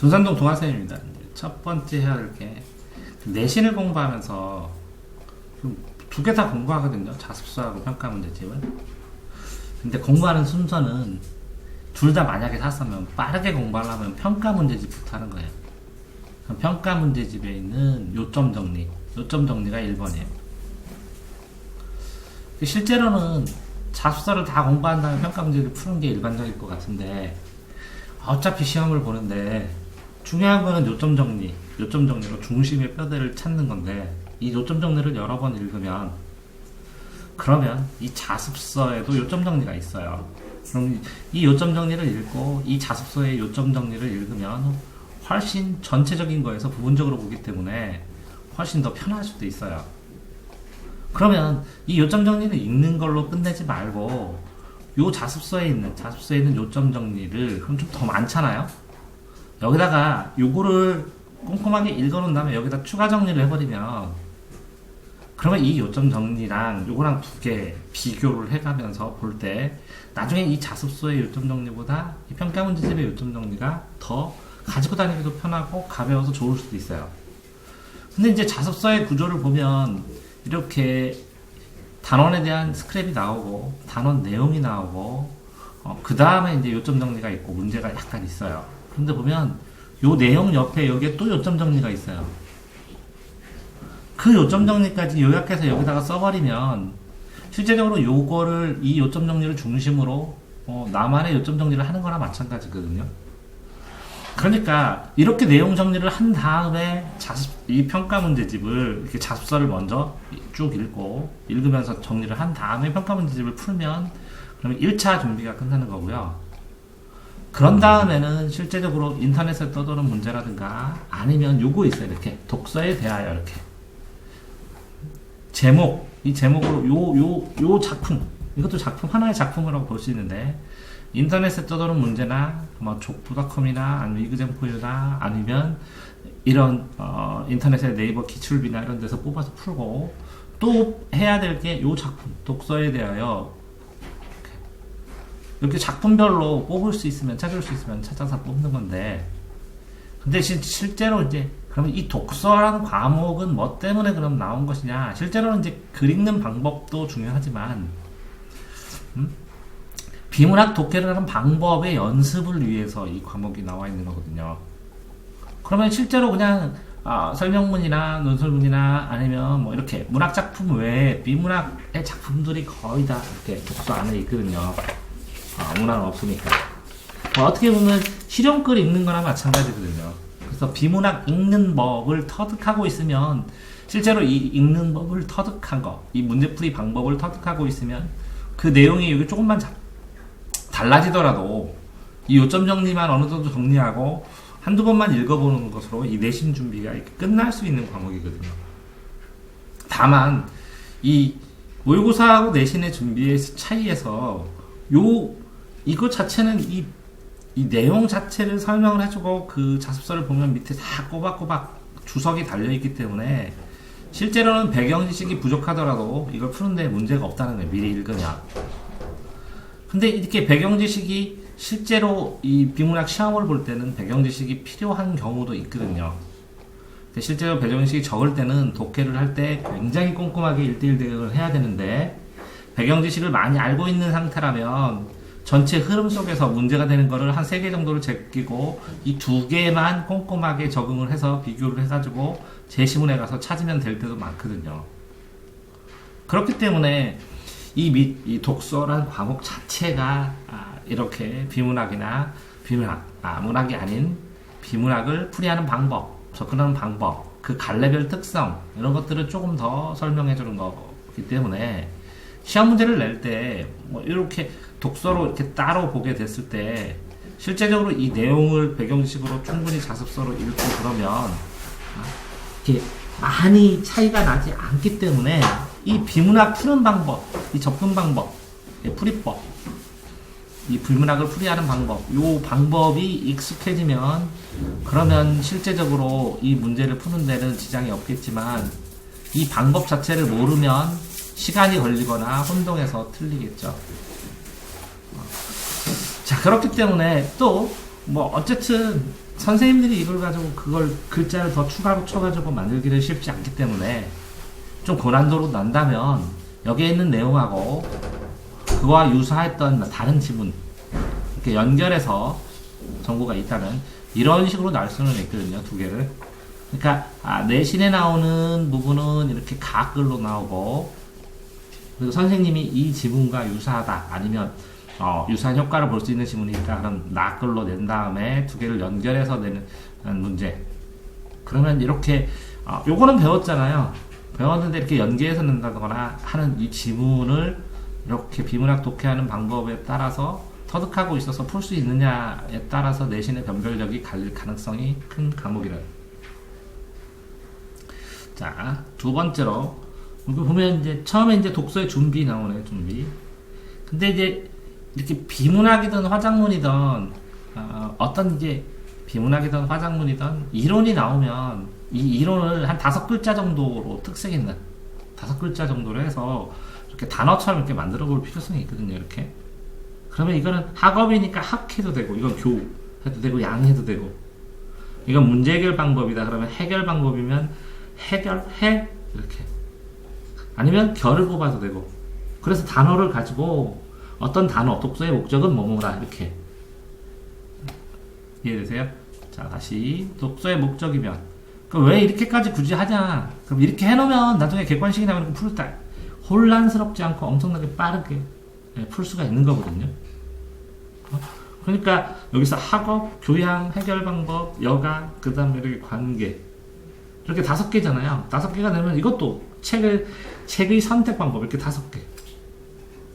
조산동 동아쌤입니다. 첫 번째 해야 될 게 내신을 공부하면서 두 개 다 공부하거든요. 자습서하고 평가 문제집을. 근데 공부하는 순서는 둘 다 만약에 샀으면 빠르게 공부하려면 평가 문제집부터 하는 거예요. 그럼 평가 문제집에 있는 요점 정리, 요점 정리가 1번이에요. 실제로는 자습서를 다 공부한 다음에 평가 문제를 푸는 게 일반적일 것 같은데 어차피 시험을 보는데 중요한 거는 요점 정리, 요점 정리로 중심의 뼈대를 찾는 건데 이 요점 정리를 여러 번 읽으면 그러면 이 자습서에도 요점 정리가 있어요. 그럼 이 요점 정리를 읽고 이 자습서의 요점 정리를 읽으면 훨씬 전체적인 거에서 부분적으로 보기 때문에 훨씬 더 편할 수도 있어요. 그러면 이 요점 정리를 읽는 걸로 끝내지 말고 요 자습서에 있는 요점 정리를 그럼 좀 더 많잖아요. 여기다가 요거를 꼼꼼하게 읽어놓은 다음에 여기다 추가 정리를 해버리면 그러면 이 요점 정리랑 요거랑 두 개 비교를 해가면서 볼 때 나중에 이 자습서의 요점 정리보다 이 평가 문제집의 요점 정리가 더 가지고 다니기도 편하고 가벼워서 좋을 수도 있어요. 근데 이제 자습서의 구조를 보면 이렇게 단원에 대한 스크랩이 나오고 단원 내용이 나오고 그 다음에 이제 요점 정리가 있고 문제가 약간 있어요. 근데 보면 요 내용 옆에 여기에 또 요점 정리가 있어요. 그 요점 정리까지 요약해서 여기다가 써버리면 실제적으로 요거를 이 요점 정리를 중심으로 나만의 요점 정리를 하는 거나 마찬가지거든요. 그러니까 이렇게 내용 정리를 한 다음에 이 평가 문제집을 이렇게 자습서를 먼저 쭉 읽으면서 정리를 한 다음에 평가 문제집을 풀면 그러면 1차 준비가 끝나는 거고요. 그런 다음에는 실제적으로 인터넷에 떠도는 문제라든가 아니면 요거 있어요. 이렇게 독서에 대하여 이렇게 제목, 이 제목으로 요 작품, 이것도 작품, 하나의 작품이라고 볼 수 있는데 인터넷에 떠도는 문제나 뭐 족보닷컴이나 아니면 이그젠포유나 아니면 이런 인터넷의 네이버 기출비나 이런 데서 뽑아서 풀고 또 해야 될 게 요 작품, 독서에 대하여 이렇게 작품별로 뽑을 수 있으면 찾을 수 있으면 찾아서 뽑는 건데 근데 실제로 이제 그러면 이 독서라는 과목은 뭐 때문에 그럼 나온 것이냐 실제로는 이제 글 읽는 방법도 중요하지만 비문학 독해를 하는 방법의 연습을 위해서 이 과목이 나와 있는 거거든요. 그러면 실제로 그냥 설명문이나 논설문이나 아니면 뭐 이렇게 문학 작품 외에 비문학의 작품들이 거의 다 이렇게 독서 안에 있거든요. 문학은 없으니까. 어떻게 보면 실용글 읽는 거나 마찬가지거든요. 그래서 비문학 읽는 법을 터득하고 있으면 실제로 이 읽는 법을 터득한 거, 이 문제풀이 방법을 터득하고 있으면 그 내용이 여기 조금만 달라지더라도 이 요점 정리만 어느 정도 정리하고 한두 번만 읽어보는 것으로 이 내신 준비가 이렇게 끝날 수 있는 과목이거든요. 다만 이 모의고사하고 내신의 준비의 차이에서 이거 자체는 이 내용 자체를 설명을 해주고 그 자습서를 보면 밑에 다 꼬박꼬박 주석이 달려있기 때문에 실제로는 배경 지식이 부족하더라도 이걸 푸는데 문제가 없다는 거예요. 미리 읽으면. 근데 이렇게 배경 지식이 실제로 이 비문학 시험을 볼 때는 배경 지식이 필요한 경우도 있거든요. 근데 실제로 배경 지식이 적을 때는 독해를 할 때 굉장히 꼼꼼하게 1대1 대응을 해야 되는데 배경 지식을 많이 알고 있는 상태라면 전체 흐름 속에서 문제가 되는 거를 한 3개 정도를 제끼고 이 2개만 꼼꼼하게 적응을 해서 비교를 해가지고 제시문에 가서 찾으면 될 때도 많거든요. 그렇기 때문에 이 독서란 과목 자체가 이렇게 비문학이나 문학이 아닌 비문학을 풀이하는 방법, 접근하는 방법, 그 갈래별 특성 이런 것들을 조금 더 설명해 주는 거기 때문에 시험 문제를 낼 때 뭐 이렇게 독서로 이렇게 따로 보게 됐을 때 실제적으로 이 내용을 배경지식으로 충분히 자습서로 읽고 그러면 이렇게 많이 차이가 나지 않기 때문에 이 비문학 푸는 방법, 이 접근 방법, 풀이법, 이 비문학을 풀이하는 방법, 요 방법이 익숙해지면 그러면 실제적으로 이 문제를 푸는 데는 지장이 없겠지만 이 방법 자체를 모르면 시간이 걸리거나 혼동해서 틀리겠죠. 자, 그렇기 때문에 또 뭐 어쨌든 선생님들이 이걸 가지고 그걸 글자를 더 추가로 쳐가지고 만들기는 쉽지 않기 때문에 좀 고난도로 난다면 여기에 있는 내용하고 그거와 유사했던 다른 지문 이렇게 연결해서 정보가 있다면 이런 식으로 나올 수는 있거든요. 두 개를. 그러니까 내신에 나오는 부분은 이렇게 가글로 나오고, 그리고 선생님이 이 지문과 유사하다 아니면 유사한 효과를 볼 수 있는 지문이 있다 그럼 나글로 낸 다음에 두 개를 연결해서 내는 문제. 그러면 이렇게 요거는 배웠잖아요. 배웠는데 이렇게 연계해서 낸다거나 하는 이 지문을 이렇게 비문학 독해하는 방법에 따라서 터득하고 있어서 풀 수 있느냐에 따라서 내신의 변별력이 갈릴 가능성이 큰 과목이래요. 자, 두 번째로 여기 보면 이제 처음에 이제 독서의 준비 나오네. 준비. 근데 이제 이렇게 비문학이든 화작문이든 어떤 이제 비문학이든 화작문이든 이론이 나오면 이 이론을 한 5글자 정도로 특색 있는 5글자 정도로 해서 이렇게 단어처럼 이렇게 만들어 볼 필요성이 있거든요. 이렇게. 그러면 이거는 학업이니까 학해도 되고, 이건 교 해도 되고, 양 해도 되고, 이건 문제 해결 방법이다. 그러면 해결 방법이면 해결해 이렇게. 아니면 결을 뽑아도 되고. 그래서 단어를 가지고 어떤 단어, 독서의 목적은 뭐뭐다 이렇게. 이해되세요? 자, 다시 독서의 목적이면 그럼 왜 이렇게까지 굳이 하냐? 그럼 이렇게 해놓으면 나중에 객관식이 나오면 풀 때 혼란스럽지 않고 엄청나게 빠르게 풀 수가 있는 거거든요. 그러니까 여기서 학업, 교양, 해결 방법, 여가, 그 다음에 이렇게 관계 이렇게 5개잖아요. 5개가 되면 이것도 책의 선택 방법 이렇게 5개.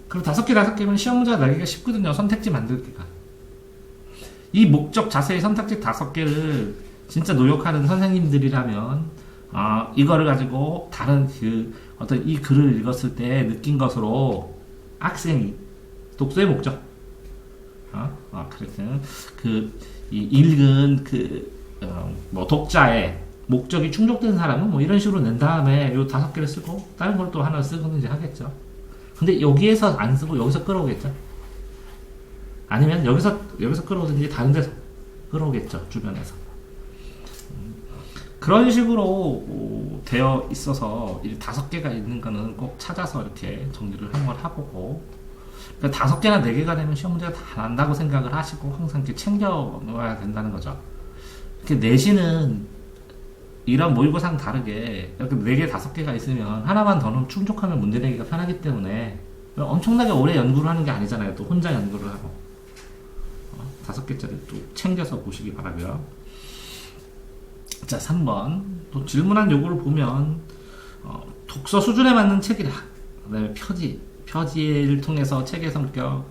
그럼 5개면 시험 문제가 나기가 쉽거든요. 선택지 만들기가. 이 목적 자세히 선택지 5개를 진짜 노력하는 선생님들이라면 이거를 가지고 다른 어떤 이 글을 읽었을 때 느낀 것으로 학생이 독서의 목적 그렇게 읽은 뭐 독자의 목적이 충족된 사람은 뭐 이런 식으로 낸 다음에 요 5개를 쓰고 다른 걸 또 하나 쓰든지 하겠죠. 근데 여기에서 안 쓰고 여기서 끌어오겠죠. 아니면 여기서 끌어오든지 다른 데서 끌어오겠죠. 주변에서. 그런 식으로 되어 있어서 이 5개가 있는 거는 꼭 찾아서 이렇게 정리를 한번 해보고, 그러니까 5개나 4개가 되면 시험 문제가 다 난다고 생각을 하시고 항상 이렇게 챙겨 놓아야 된다는 거죠. 이렇게 내신은 이런 모의고사랑 다르게 이렇게 4개, 5개가 있으면 하나만 더 넣으면 충족하면 문제 내기가 편하기 때문에 엄청나게 오래 연구를 하는 게 아니잖아요. 또 혼자 연구를 하고 5개짜리 또 챙겨서 보시기 바라고요. 자, 3번 또 질문한 요구를 보면 독서 수준에 맞는 책이라, 그 다음에 표지를 통해서 책의 성격,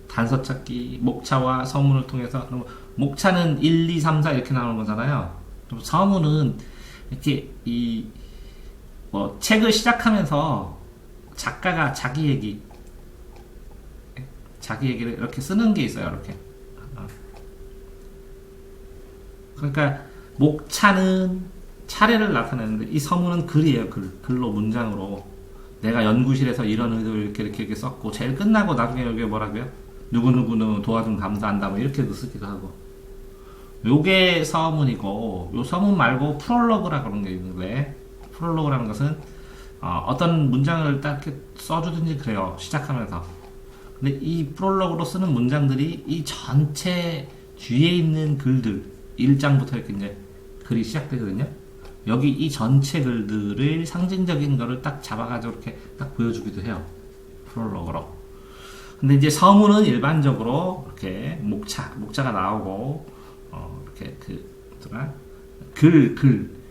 단서 찾기, 목차와 서문을 통해서. 그럼 목차는 1, 2, 3, 4 이렇게 나오는 거잖아요. 그럼 서문은 이렇게 책을 시작하면서 작가가 자기 얘기를 이렇게 쓰는 게 있어요. 이렇게. 그러니까 목차는 차례를 나타내는데 이 서문은 글이에요. 글로 문장으로 내가 연구실에서 이런 의도를 이렇게 썼고, 제일 끝나고 나중에 여기 뭐라고요? 누구누구는 도와준 감사한다 뭐 이렇게도 쓰기도 하고. 요게 서문이고, 요 서문 말고 프롤로그라 그런 게 있는데, 프롤로그라는 것은 어떤 문장을 딱 이렇게 써주든지 그래요. 시작하면서. 근데 이 프롤로그로 쓰는 문장들이 이 전체 뒤에 있는 글들 1장부터 이렇게 이제 글이 시작되거든요. 여기 이 전체 글들을 상징적인 거를 딱 잡아가지고 이렇게 딱 보여주기도 해요. 프롤로그로. 근데 이제 서문은 일반적으로 이렇게 목차가 나오고, 이렇게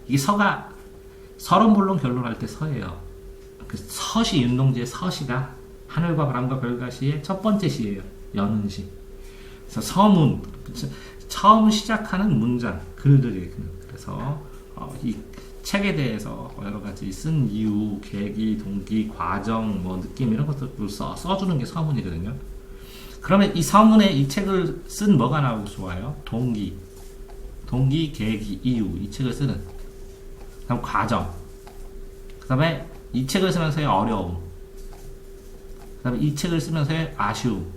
이게 서론, 본론, 결론 할 때 서예요. 그 서시, 윤동주의 서시가 하늘과 바람과 별과 시의 첫 번째 시예요. 여는 시. 그래서 서문, 처음 시작하는 문장, 글들이. 그래서 이 책에 대해서 여러 가지 쓴 이유, 계기, 동기, 과정, 뭐 느낌 이런 것들을 써주는 게 서문이거든요. 그러면 이 서문에 이 책을 쓴 뭐가 나오고 좋아요? 동기, 계기, 이유, 이 책을 쓰는. 그다음 과정. 그다음에 이 책을 쓰면서의 어려움. 그다음에 이 책을 쓰면서의 아쉬움.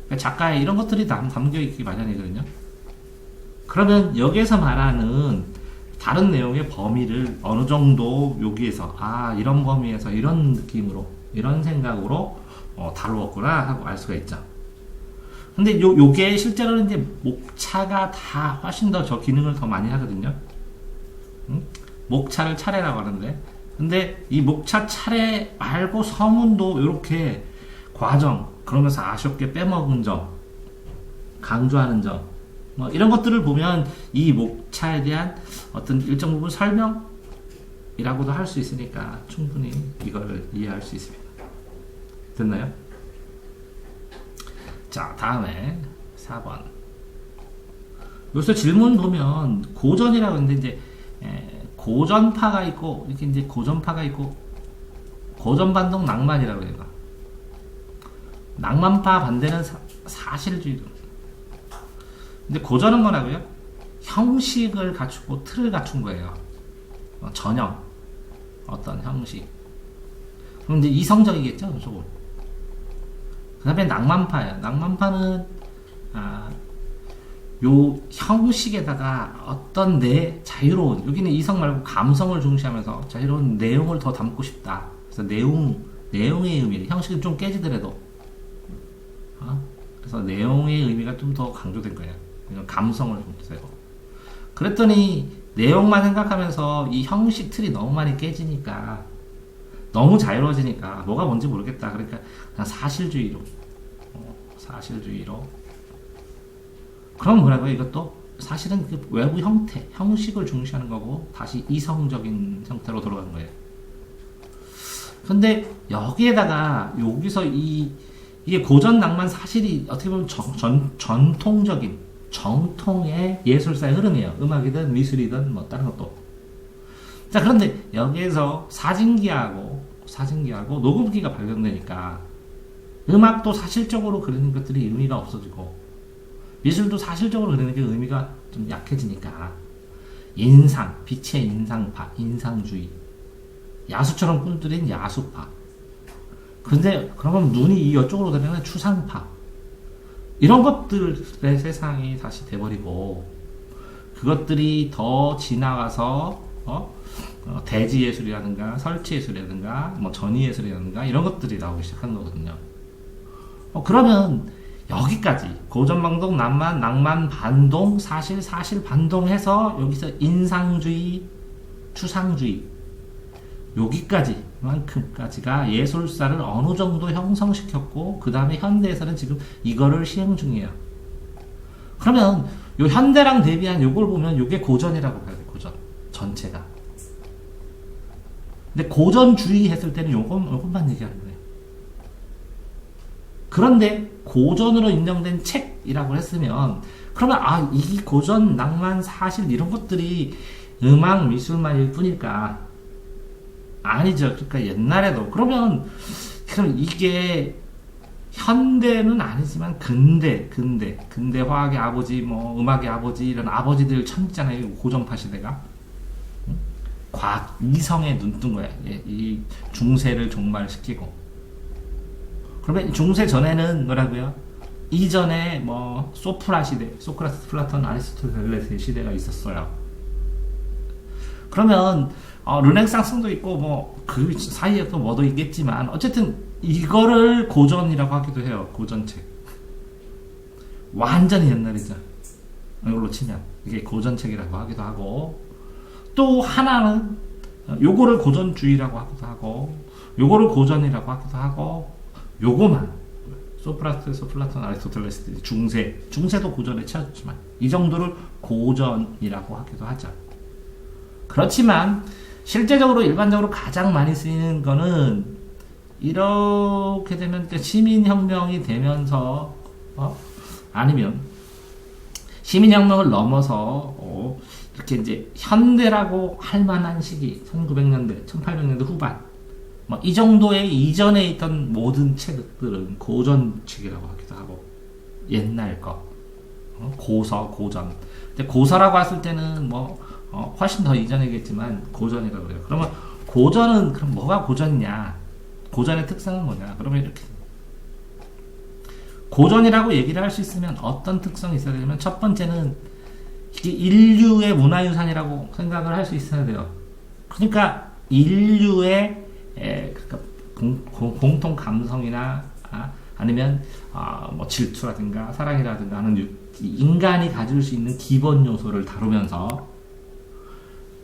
그러니까 작가의 이런 것들이 담겨 있기 마련이거든요. 그러면 여기에서 말하는 다른 내용의 범위를 어느 정도 여기에서 이런 범위에서 이런 느낌으로 이런 생각으로 다루었구나 하고 알 수가 있죠. 근데 요게 실제로는 이제 목차가 다 훨씬 더 저 기능을 더 많이 하거든요. 목차를 차례라고 하는데, 근데 이 목차 차례 말고 서문도 이렇게 과정, 그러면서 아쉽게 빼먹은 점, 강조하는 점, 뭐 이런 것들을 보면 이 목차에 대한 어떤 일정 부분 설명이라고도 할 수 있으니까 충분히 이걸 이해할 수 있습니다. 됐나요? 자, 다음에 4번. 여기서 질문 보면 고전이라고 하는데 이제 고전파가 있고 이렇게 이제 고전파가 있고 고전반동 낭만이라고 해요. 낭만파 반대는 사실주의. 근데 고전은 뭐라고요? 형식을 갖추고 틀을 갖춘 거예요. 전형, 어떤 형식. 그럼 이제 이성적이겠죠, 저거. 그 다음에 낭만파예요. 낭만파는 요 형식에다가 어떤 내 자유로운, 여기는 이성 말고 감성을 중시하면서 자유로운 내용을 더 담고 싶다. 그래서 내용의 의미, 형식은 좀 깨지더라도 그래서 내용의 의미가 좀 더 강조된 거예요. 감성을 좀 세고. 그랬더니 내용만 생각하면서 이 형식 틀이 너무 많이 깨지니까, 너무 자유로워지니까 뭐가 뭔지 모르겠다. 그러니까 그냥 사실주의로. 그럼 뭐라고요? 이것도 사실은 그 외부 형태, 형식을 중시하는 거고 다시 이성적인 형태로 돌아가는 거예요. 근데 여기에다가 여기서 이게 고전 낭만 사실이 어떻게 보면 전통적인 정통의 예술사의 흐름이에요. 음악이든 미술이든 뭐 다른 것도. 자, 그런데 여기에서 사진기하고 녹음기가 발견되니까 음악도 사실적으로 그리는 것들이 의미가 없어지고 미술도 사실적으로 그리는 게 의미가 좀 약해지니까 빛의 인상파, 인상주의, 야수처럼 꿈들인 야수파. 근데 그러면 눈이 이쪽으로 되면 추상파. 이런 것들의 세상이 다시 돼버리고 그것들이 더 지나가서 대지예술이라든가 설치예술이라든가 뭐 전위예술이라든가 이런 것들이 나오기 시작한 거거든요. 그러면 여기까지 고전방동, 낭만, 반동, 사실 반동해서 여기서 인상주의, 추상주의 여기까지만큼까지가 예술사를 어느 정도 형성시켰고 그 다음에 현대에서는 지금 이거를 시행 중이에요. 그러면 요 현대랑 대비한 요걸 보면 요게 고전이라고 봐야 돼. 고전 전체가. 근데 고전주의 했을 때는 요것만 얘기하는 거예요. 그런데 고전으로 인정된 책이라고 했으면 그러면 이 고전, 낭만, 사실 이런 것들이 음악, 미술만일 뿐일까? 아니죠. 그러니까 옛날에도 그럼 이게 현대는 아니지만 근대 화학의 아버지, 뭐 음악의 아버지 이런 아버지들 참 있잖아요. 고전파 시대가 과학 이성에 눈뜬 거야. 이 중세를 종말시키고. 그러면 중세 전에는 뭐라고요? 이전에 뭐 소프라 시대, 소크라테스, 플라톤, 아리스토텔레스의 시대가 있었어요. 그러면 르네상스도 있고 뭐 그 사이에 또 뭐도 있겠지만 어쨌든 이거를 고전이라고 하기도 해요. 고전책. 완전히 옛날이죠. 이걸로 치면 이게 고전책이라고 하기도 하고, 또 하나는 요거를 고전주의라고 하기도 하고, 요거를 고전이라고 하기도 하고, 요거만 소크라테스, 플라톤, 아리스토텔레스 중세도 고전에 치웠지만 이 정도를 고전이라고 하기도 하죠. 그렇지만 실제적으로 일반적으로 가장 많이 쓰이는 거는 이렇게 되면 시민혁명이 되면서 아니면 시민혁명을 넘어서 이렇게 이제 현대라고 할 만한 시기 1900년대, 1800년대 후반 뭐 이 정도의 이전에 있던 모든 책들은 고전책이라고 하기도 하고, 옛날 거 고전. 근데 고서라고 했을 때는 뭐 훨씬 더 이전이겠지만 고전이라고 그래요. 그러면 고전은 그럼 뭐가 고전이냐? 고전의 특성은 뭐냐? 그러면 이렇게 고전이라고 얘기를 할 수 있으면 어떤 특성이 있어야 되냐면 첫 번째는 이게 인류의 문화유산이라고 생각을 할 수 있어야 돼요. 그러니까 인류의 그러니까 공통 감성이나 아니면 뭐 질투라든가 사랑이라든가 하는 인간이 가질 수 있는 기본 요소를 다루면서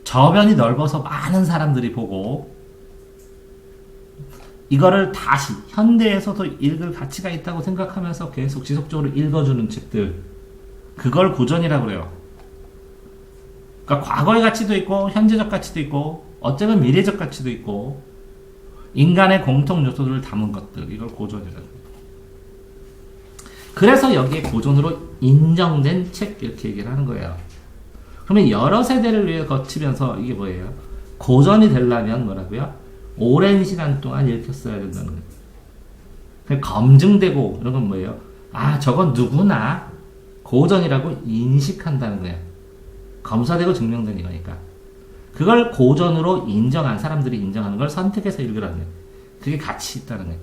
저변이 넓어서 많은 사람들이 보고 이거를 다시 현대에서도 읽을 가치가 있다고 생각하면서 계속 지속적으로 읽어주는 책들, 그걸 고전이라고 그래요. 그러니까 과거의 가치도 있고 현재적 가치도 있고 어쩌면 미래적 가치도 있고 인간의 공통 요소들을 담은 것들, 이걸 고전이라고 해요. 그래서 여기에 고전으로 인정된 책 이렇게 얘기를 하는 거예요. 그러면 여러 세대를 위해 거치면서 이게 뭐예요? 고전이 되려면 뭐라고요? 오랜 시간 동안 읽혔어야 된다는 거예요. 검증되고 이런 건 뭐예요? 저건 누구나 고전이라고 인식한다는 거예요. 검사되고 증명된 이거니까. 그걸 고전으로 인정한 사람들이 인정하는 걸 선택해서 읽으라는 거예요. 그게 가치 있다는 거예요.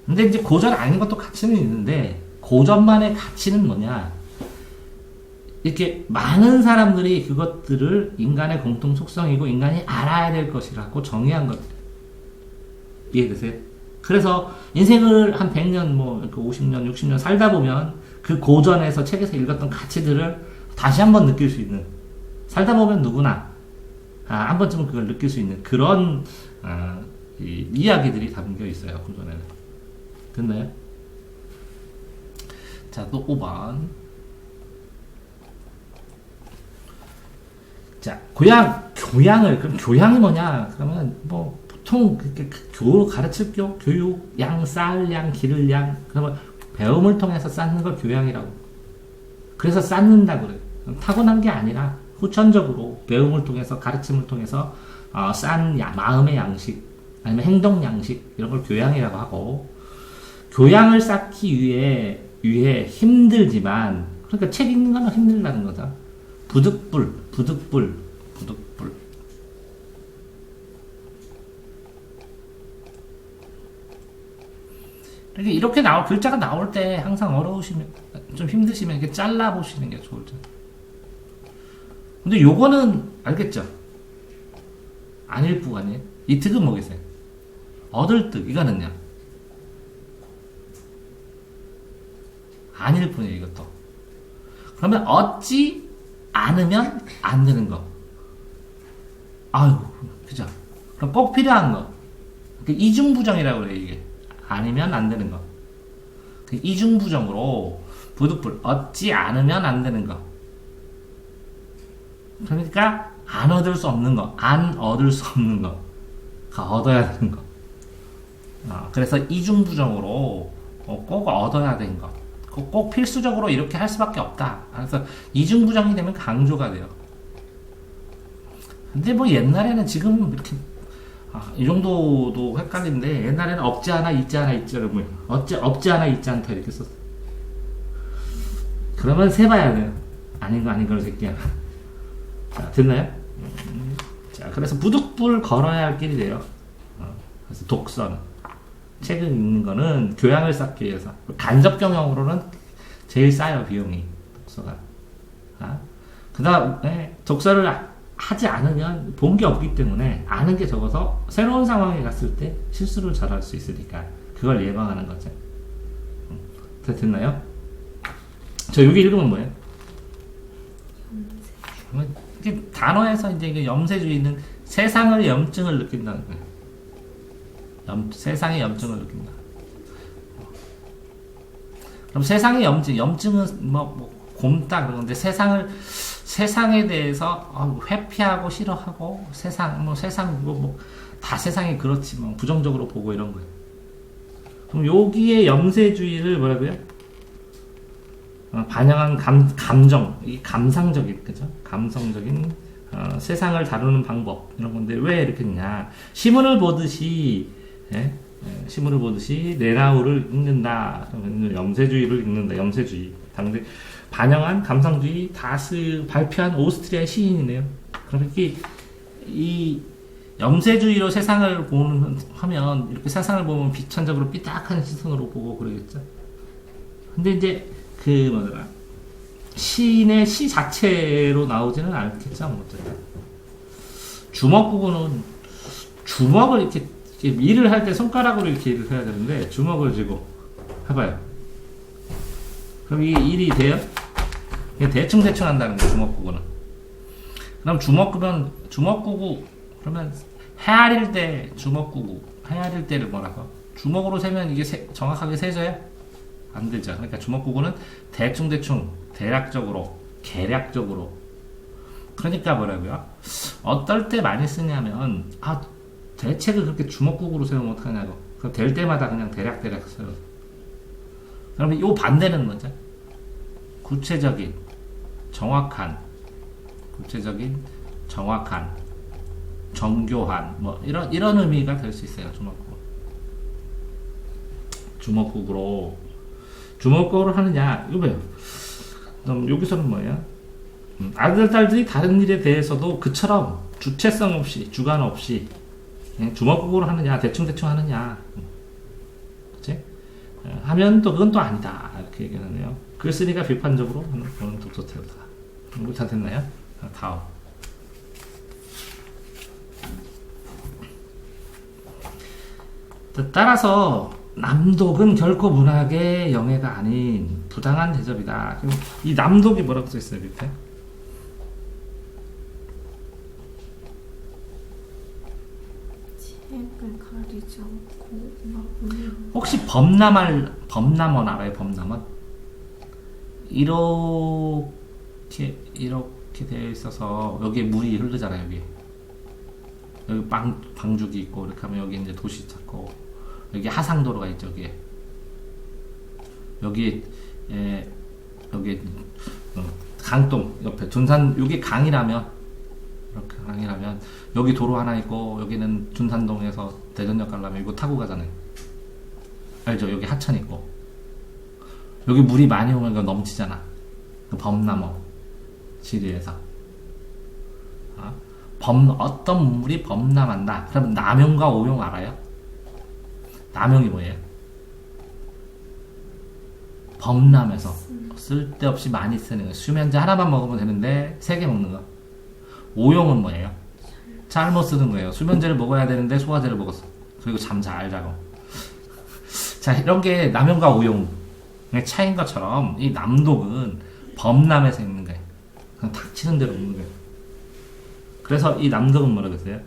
근데 이제 고전 아닌 것도 가치는 있는데 고전만의 가치는 뭐냐? 이렇게 많은 사람들이 그것들을 인간의 공통 속성이고 인간이 알아야 될 것이라고 정의한 것. 이해되세요? 그래서 인생을 한 100년, 50년, 60년 살다 보면 그 고전에서 책에서 읽었던 가치들을 다시 한번 느낄 수 있는, 살다 보면 누구나 한 번쯤은 그걸 느낄 수 있는 그런 이야기들이 담겨 있어요. 고전에는. 됐나요? 자, 또 5번. 자, 교양을, 그럼 교양이 뭐냐? 그러면 보통 가르칠 교육, 양, 쌓을 양, 기를 양, 그러면 배움을 통해서 쌓는 걸 교양이라고. 그래서 쌓는다고 그래요. 타고난 게 아니라 후천적으로 배움을 통해서, 가르침을 통해서 쌓은 마음의 양식, 아니면 행동 양식, 이런 걸 교양이라고 하고, 교양을 쌓기 위해 힘들지만, 그러니까 책 읽는 거는 힘들다는 거죠. 부득불. 이렇게 글자가 나올 때 항상 어려우시면, 좀 힘드시면 이렇게 잘라보시는 게 좋을 텐데. 근데 요거는 알겠죠? 아닐 뿐 아니에요? 이 득은 뭐겠어요? 얻을 득, 이거는요? 아닐 뿐이에요, 이것도. 그러면 얻지 않으면 안 되는 거. 그죠? 그럼 꼭 필요한 거. 이중부정이라고 그래요, 이게. 아니면 안 되는 거. 이중부정으로 부득불, 얻지 않으면 안 되는 거. 그러니까 안 얻을 수 없는 거, 안 얻을 수 없는 거, 얻어야 되는 거. 그래서 이중부정으로 꼭 얻어야 되는 거, 꼭 필수적으로 이렇게 할 수밖에 없다. 그래서 이중부정이 되면 강조가 돼요. 근데 옛날에는 지금 이렇게 이 정도도 헷갈리는데, 옛날에는 없지 않아, 있지 않아, 있지를 없지 않아, 있지 않다 이렇게 썼어. 그러면 세봐야 돼요. 아닌 걸 새끼야. 자, 됐나요? 자, 그래서 부득불 걸어야 할 길이 돼요. 그래서 독서는, 책을 읽는 거는 교양을 쌓기 위해서. 간접 경영으로는 제일 싸요, 비용이. 독서가. 그 다음에 독서를 하지 않으면 본 게 없기 때문에 아는 게 적어서 새로운 상황에 갔을 때 실수를 잘할 수 있으니까 그걸 예방하는 거죠. 됐나요? 저 여기 읽으면 뭐예요? 이게 단어에서 이제 염세주의는 세상의 염증을 느낀다는 거예요. 세상의 염증을 느낀다. 그럼 세상의 염증은 곰다 그런 건데, 세상에 대해서 회피하고 싫어하고, 다 세상이 그렇지, 부정적으로 보고 이런 거예요. 그럼 여기에 염세주의를 뭐라고요? 반영한 감정, 이 감상적인, 그죠? 감성적인 세상을 다루는 방법, 이런 건데, 왜 이렇게 했냐? 시문을 보듯이 레나우를 읽는다. 염세주의를 읽는다. 염세주의. 당대 반영한 감상주의 다스 발표한 오스트리아 시인이네요. 그럼 이 염세주의로 세상을 하면 이렇게 세상을 보면 비천적으로 삐딱한 시선으로 보고 그러겠죠. 근데 이제 시인의 시 자체로 나오지는 않겠죠. 뭐 어쨌든 주먹구구는 주먹을 이렇게 일을 할 때 손가락으로 이렇게 일을 해야 되는데 주먹을 쥐고 해봐요. 그럼 이게 일이 돼요? 그냥 대충 한다는 거예요. 주먹구구는. 그럼 주먹구구 그러면 헤아릴 때 주먹구구 헤아릴 때를 뭐라고? 주먹으로 세면 이게 정확하게 세져요? 안 되죠. 그러니까 주먹구구는 대충 대략적으로 계략적으로. 그러니까 뭐라고요? 어떨 때 많이 쓰냐면 대책을 그렇게 주먹구구로 세우면 어떡하냐고. 그럼 될 때마다 그냥 대략 세워. 그러면 요 반대는 뭐죠? 구체적인 정확한 정교한 뭐 이런 의미가 될 수 있어요. 주먹구구를 하느냐 이거 뭐예요? 그럼 여기서는 뭐예요? 아들 딸들이 다른 일에 대해서도 그처럼 주체성 없이 주관 없이 그냥 주먹구구를 하느냐 대충 하느냐 그치? 하면 또 그건 또 아니다 이렇게 얘기하네요. 글 쓰니까 비판적으로 하는 그런 독서 태도다. 이거 다 됐나요? 다음. 따라서 남독은 결코 문학의 영예가 아닌 부당한 대접이다. 이 남독이 뭐라고 써있어요 밑에? 책을 가리지 않고 혹시 범람원 알아요? 범람원? 이렇게 되어 있어서 여기에 물이 흐르잖아요. 여기 방죽이 있고 이렇게 하면 여기 이제 도시 찾고 여기 하상도로가 있죠. 여기 강동 옆에 둔산 여기 강이라면 이렇게 강이라면 여기 도로 하나 있고 여기는 둔산동에서 대전역 가려면 이거 타고 가잖아요. 알죠? 여기 하천 있고 여기 물이 많이 오면 이거 넘치잖아. 범람어 지리에서 어떤 물이 범람한다. 그럼 남용과 오용 알아요? 남용이 뭐예요? 범람해서 쓸데없이 많이 쓰는 거. 수면제 하나만 먹으면 되는데 3개 먹는 거. 오용은 뭐예요? 잘못 쓰는 거예요. 수면제를 먹어야 되는데 소화제를 먹었어. 그리고 잠 잘 자고. 자, 이런 게 남용과 오용의 차이인 것처럼 이 남독은 범람해서 있는 거예요. 그냥 닥치는 대로 있는 거예요. 그래서 이 남독은 뭐라고 했어요?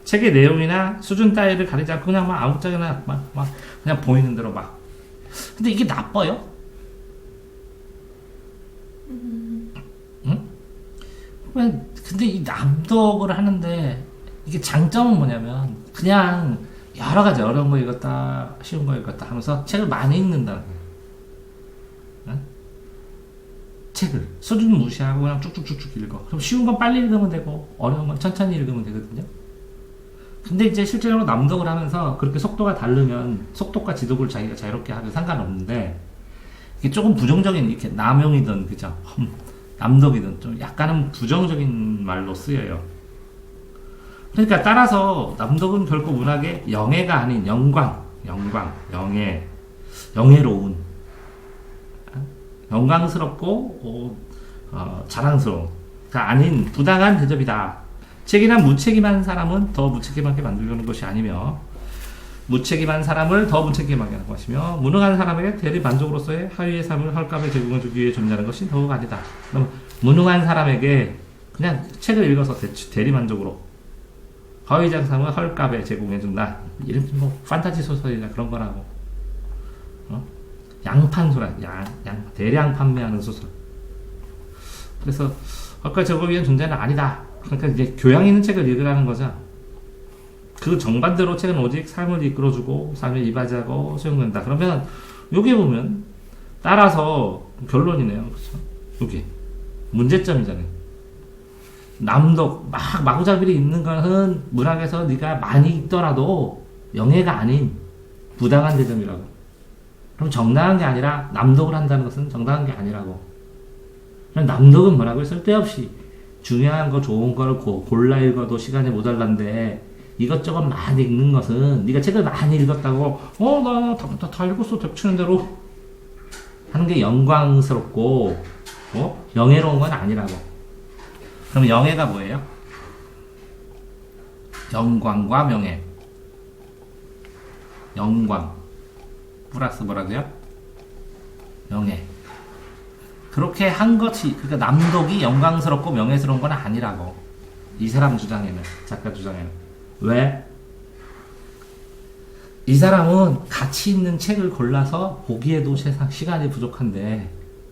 책의 내용이나 수준 따위를 가리지 않고 그냥 막 아무짝에나 막 그냥 보이는 대로 막. 근데 이게 나빠요? 응? 근데 이 남독을 하는데 이게 장점은 뭐냐면 그냥 여러 가지 어려운 거 읽었다 쉬운 거 읽었다 하면서 책을 많이 읽는다는 거예요. 응? 책을 수준 무시하고 그냥 쭉쭉쭉쭉 읽어. 그럼 쉬운 건 빨리 읽으면 되고 어려운 건 천천히 읽으면 되거든요. 근데 이제 실제로 남독을 하면서 그렇게 속도가 다르면 속도과 지독을 자기가 자유롭게 하면 상관없는데 이게 조금 부정적인 이렇게 남용이든 그죠? 남독이든 좀 약간은 부정적인 말로 쓰여요. 그러니까 따라서 남독은 결코 문학의 영예가 아닌 영예로운 영광스럽고 자랑스러운가 아닌 부당한 대접이다. 책이나 무책임한 사람은 더 무책임하게 만들려는 것이 아니며 무책임한 사람을 더 무책임하게 하는 것이며 무능한 사람에게 대리 만족으로서의 하위의 삶을 헐값에 제공해주기 위해 존재하는 것이 더욱 아니다. 그럼 무능한 사람에게 그냥 책을 읽어서 대리 만족으로 하위장 삶을 헐값에 제공해준다. 이런 뭐 판타지 소설이나 그런 거라고. 양판소라 대량 판매하는 소설. 그래서 헐값 제공에 위한 존재는 아니다. 그러니까 이제 교양 있는 책을 읽으라는 거죠. 그 정반대로 책은 오직 삶을 이끌어주고 삶을 이바지하고 수용된다. 그러면 여기 보면 따라서 결론이네요. 그렇죠? 여기 문제점이잖아요. 남독 마구잡이로 읽는 것은 문학에서 네가 많이 읽더라도 영예가 아닌 부당한 대접이라고. 그럼 정당한 게 아니라 남독을 한다는 것은 정당한 게 아니라고. 그럼 남독은 뭐라고 쓸데없이 중요한 거 좋은 걸 골라 읽어도 시간이 모자란데 이것저것 많이 읽는 것은 네가 책을 많이 읽었다고 나 다 읽었어 덮치는 대로 하는 게 영광스럽고 영예로운 건 아니라고. 그럼 영예가 뭐예요? 영광과 명예. 영광 플러스 뭐라고요? 명예. 그렇게 한 것이, 그러니까 남독이 영광스럽고 명예스러운 건 아니라고. 이 사람 주장에는, 작가 주장에는. 왜? 이 사람은 가치 있는 책을 골라서 보기에도 세상 시간이 부족한데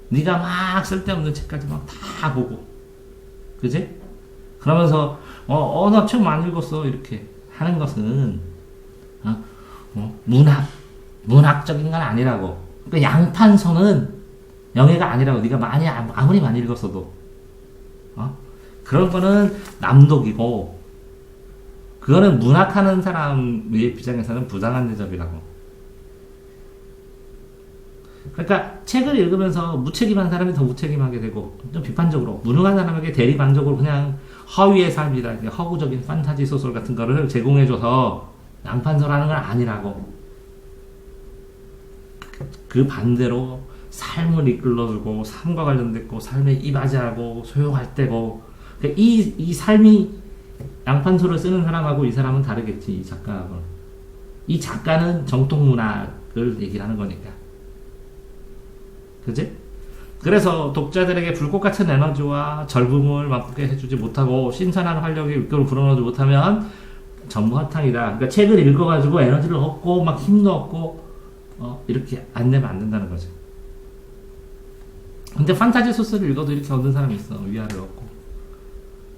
네가 막 쓸데없는 책까지 막 다 보고, 그지? 그러면서 나 책 많이 읽었어 이렇게 하는 것은 문학적인 건 아니라고. 그러니까 양판서는 영예가 아니라고. 네가 아무리 많이 읽었어도 그런 거는 남독이고, 그거는 문학하는 사람의 입장에서는 부당한 대접이라고. 그러니까 책을 읽으면서 무책임한 사람이 더 무책임하게 되고, 좀 비판적으로, 무능한 사람에게 대리만족으로 그냥 허위의 삶이다, 허구적인 판타지 소설 같은 거를 제공해줘서 양판서라는 건 아니라고. 그 반대로 삶을 이끌어주고, 삶과 관련됐고, 삶에 이바지하고 소용할 때고, 그러니까 이 삶이 양판소를 쓰는 사람하고 이 사람은 다르겠지, 이 작가하고. 이 작가는 정통문학을 얘기를 하는 거니까. 그지? 그래서 독자들에게 불꽃 같은 에너지와 젊음을 맛보게 해주지 못하고 신선한 활력의 육도를 불어넣지 못하면 전부 허탕이다. 그러니까 책을 읽어가지고 에너지를 얻고 막 힘도 얻고 이렇게 안 되면 안 된다는 거죠. 근데 판타지 소설을 읽어도 이렇게 얻는 사람이 있어. 위안을 얻고.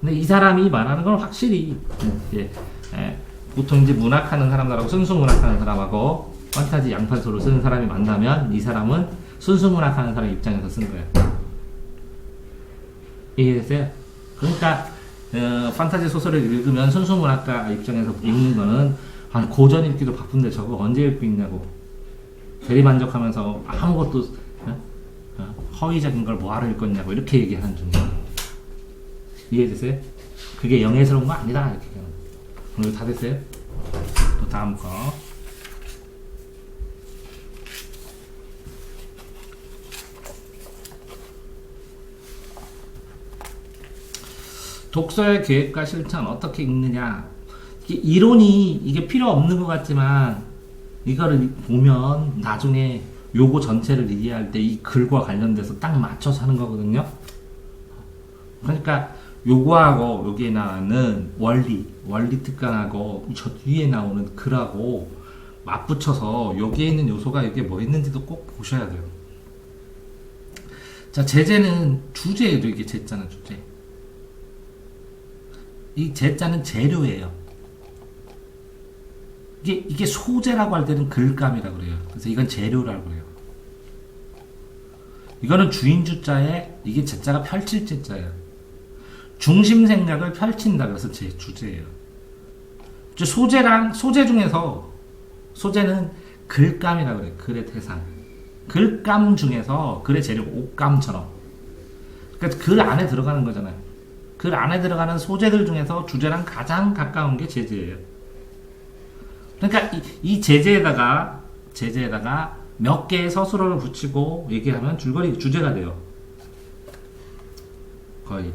근데 이 사람이 말하는 건 확실히 보통 이제 문학하는 사람들하고 순수 문학하는 사람하고 판타지 양판소를 쓰는 사람이 만나면 이 사람은 순수 문학하는 사람 입장에서 쓴 거예요. 이해됐어요? 그러니까 판타지 소설을 읽으면 순수 문학가 입장에서 읽는 거는 고전 읽기도 바쁜데 저거 언제 읽고 있냐고 대리만족하면서 아무것도 허위적인 걸 뭐하러 읽었냐고 이렇게 얘기하는 중이에요. 이해되세요? 그게 영예스러운 거 아니다 이렇게. 오늘 다 됐어요? 또 다음 거. 독서의 계획과 실천 어떻게 읽느냐. 이게 필요 없는 것 같지만 이거를 보면 나중에 요거 전체를 이해할 때 이 글과 관련돼서 딱 맞춰서 하는 거거든요. 그러니까 요거하고 여기에 나오는 원리 특강하고 저 뒤에 나오는 글하고 맞붙여서 여기에 있는 요소가 이게 뭐 있는지도 꼭 보셔야 돼요. 자, 제재는 주제예요. 이게 제자는 주제. 이 제자는 재료예요. 이게 소재라고 할 때는 글감이라고 그래요. 그래서 이건 재료라고 해요. 이거는 주인 주자에 이게 제자가 펼칠 제자예요. 중심 생각을 펼친다. 그래서 제 주제예요. 소재 중에서 소재는 글감이라고 그래요. 글의 대상. 글감 중에서 글의 재료, 옷감처럼. 그러니까 글 안에 들어가는 거잖아요. 글 안에 들어가는 소재들 중에서 주제랑 가장 가까운 게 제재예요. 그러니까 이 제재에다가 몇 개의 서술어를 붙이고 얘기하면 줄거리 주제가 돼요. 거의.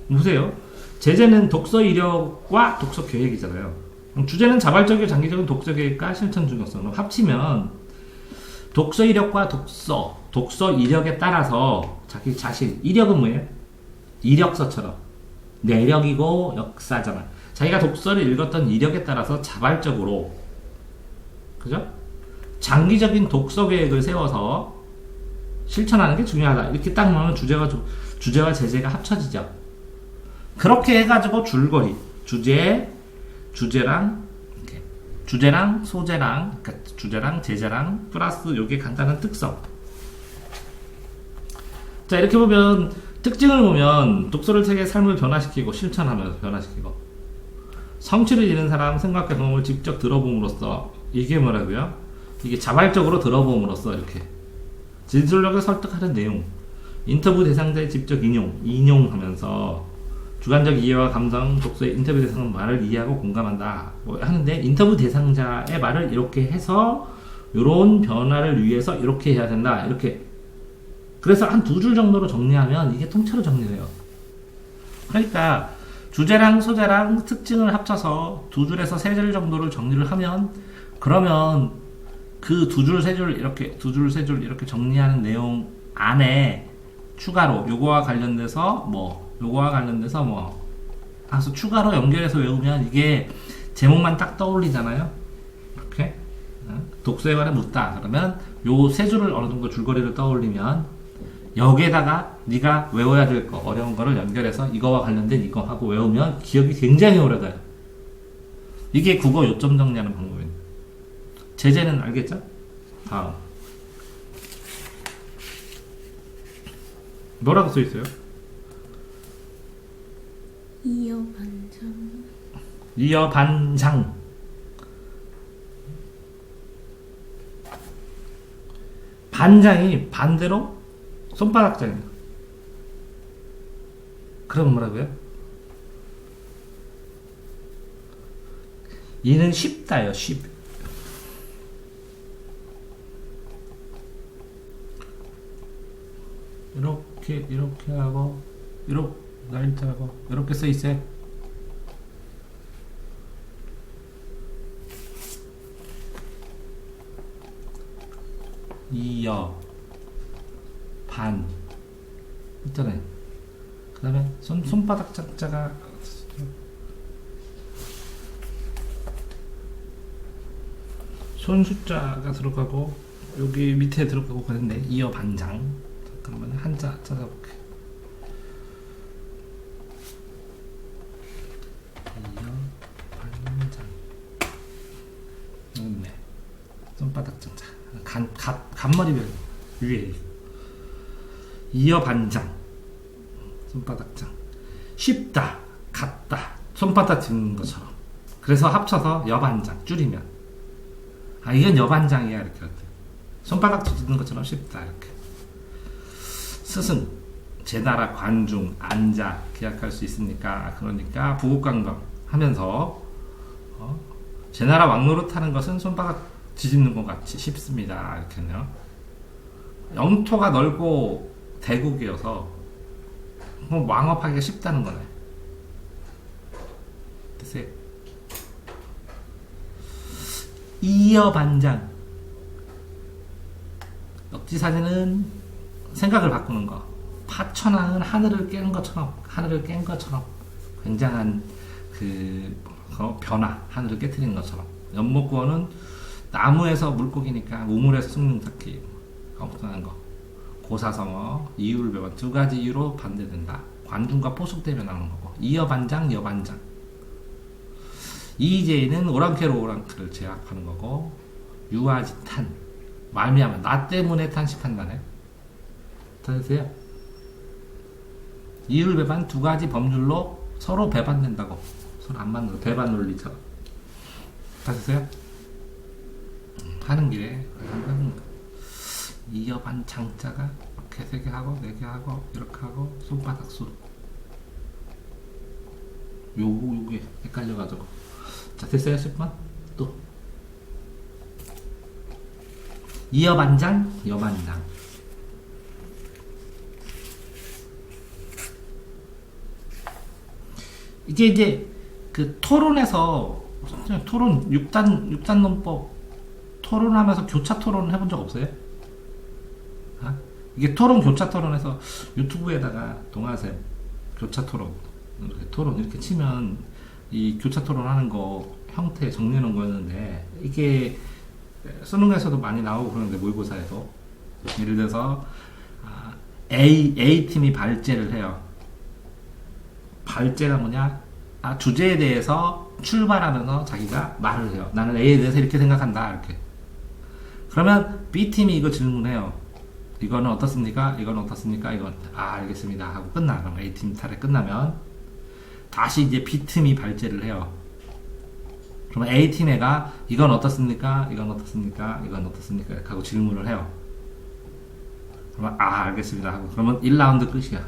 보세요. 제재는 독서 이력과 독서 계획이잖아요. 주제는 자발적이고 장기적인 독서 계획과 실천 중요성. 합치면 독서 이력과 독서 이력에 따라서 자기 자신, 이력은 뭐예요? 이력서처럼 내력이고 역사잖아. 자기가 독서를 읽었던 이력에 따라서 자발적으로, 그죠? 장기적인 독서 계획을 세워서 실천하는 게 중요하다. 이렇게 딱 나오면 주제와 제재가 합쳐지죠. 그렇게 해가지고 줄거리, 주제랑 소재랑, 그러니까 주제랑 제재랑 플러스 요게 간단한 특성. 자, 이렇게 보면 특징을 보면 독서를 책의 삶을 변화시키고 실천하면서 변화시키고, 성취를 이룬 사람 생각과 경험을 직접 들어봄으로써, 이게 뭐라고요? 이게 자발적으로 들어봄으로써 이렇게 진술력을 설득하는 내용, 인터뷰 대상자의 직접 인용하면서 주관적 이해와 감성, 독서의 인터뷰 대상은 말을 이해하고 공감한다 하는데, 인터뷰 대상자의 말을 이렇게 해서 이런 변화를 위해서 이렇게 해야 된다, 이렇게 그래서 한 두 줄 정도로 정리하면 이게 통째로 정리돼요. 그러니까 주제랑 소재랑 특징을 합쳐서 두 줄에서 세 줄 정도를 정리를 하면, 그러면 그 두 줄, 세 줄 이렇게 두 줄, 세 줄 이렇게 정리하는 내용 안에 추가로 요거와 관련돼서 요거와 관련돼서 그래서 추가로 연결해서 외우면 이게 제목만 딱 떠올리잖아요. 이렇게 독서에 관해 묻다 그러면 요 세 줄을 어느 정도 줄거리를 떠올리면 여기에다가 네가 외워야 될 거, 어려운 거를 연결해서 이거와 관련된 이거 하고 외우면 기억이 굉장히 오래가요. 이게 국어 요점 정리하는 방법입니다. 제재는 알겠죠? 다음 뭐라고 써있어요? 이어반장. 이어반장. 반장이 반대로 손바닥장이에요. 그럼 뭐라고요? 이는 쉽다요, 쉽. 이렇게 하고, 라이트 하고, 이렇게 써 있어요. 이어, 반. 있잖아요. 그 다음에 손바닥 작자가 손 숫자가 들어가고 여기 밑에 들어가고 그랬는데 이어 반장. 그러면 한자 찾아볼게. 이어 반장. 있네. 손바닥 장자. 간머리별 위에. 이어 반장. 손바닥장. 쉽다, 같다, 손바닥 짚는 것처럼. 그래서 합쳐서 여반장, 줄이면. 이건 여반장이야, 이렇게. 손바닥 짚는 것처럼 쉽다, 이렇게. 스승, 제나라 관중, 안자, 기약할 수 있으니까, 그러니까, 부국강경 하면서, 제나라 왕노릇 하는 것은 손바닥 뒤집는 것 같이 쉽습니다, 이렇게요. 영토가 넓고 대국이어서, 왕업하기가 쉽다는 거네. 됐어요. 이어반장. 역지사지는 생각을 바꾸는 거. 파천왕은 하늘을 깬 것처럼 굉장한 변화, 하늘을 깨트리는 것처럼. 연목구어는 나무에서 물고기니까 우물에서 숨는 새끼. 엉뚱한 거. 고사성어, 이율배반 두 가지 이유로 반대된다. 관중과 포숙대면 나오는 거고. 이어반장, 여반장. 이제는 오랑캐로 오랑캐를 제압하는 거고. 유아지탄. 말미암아 나 때문에 탄식한다네. 다 됐어요? 이율배반 두 가지 범줄로 서로 배반된다고. 서로 안 맞는 거. 배반 논리처럼. 다 됐어요? 하는 길에 하는 거. 이어반 장자가 이렇게 3개 하고 4개 하고 이렇게 하고 손바닥 수 요게 헷갈려가지고. 자, 됐어요? 10번? 또 이어반장, 여반장. 이게 이제 그 토론에서 토론 6단 논법 토론하면서 교차 토론 해본 적 없어요? 이게 교차 토론에서 유튜브에다가 동아쌤 교차 토론 이렇게 치면 이 교차 토론 하는 거 형태 정리해 놓은 거였는데, 이게 수능에서도 많이 나오고 그러는데, 모의고사에도 예를 들어서 A팀이 발제를 해요. 발제가 뭐냐? 주제에 대해서 출발하면서 자기가 말을 해요. 나는 A에 대해서 이렇게 생각한다, 이렇게. 그러면 B팀이 이거 질문해요. 이거는 어떻습니까? 이건 어떻습니까? 이건 알겠습니다 하고 끝나. 그럼 A팀 차례 끝나면 다시 이제 B팀이 발제를 해요. 그러면 A팀 애가 이건 어떻습니까? 이건 어떻습니까? 이건 어떻습니까? 이렇게 하고 질문을 해요. 그러면 알겠습니다 하고, 그러면 1라운드 끝이야.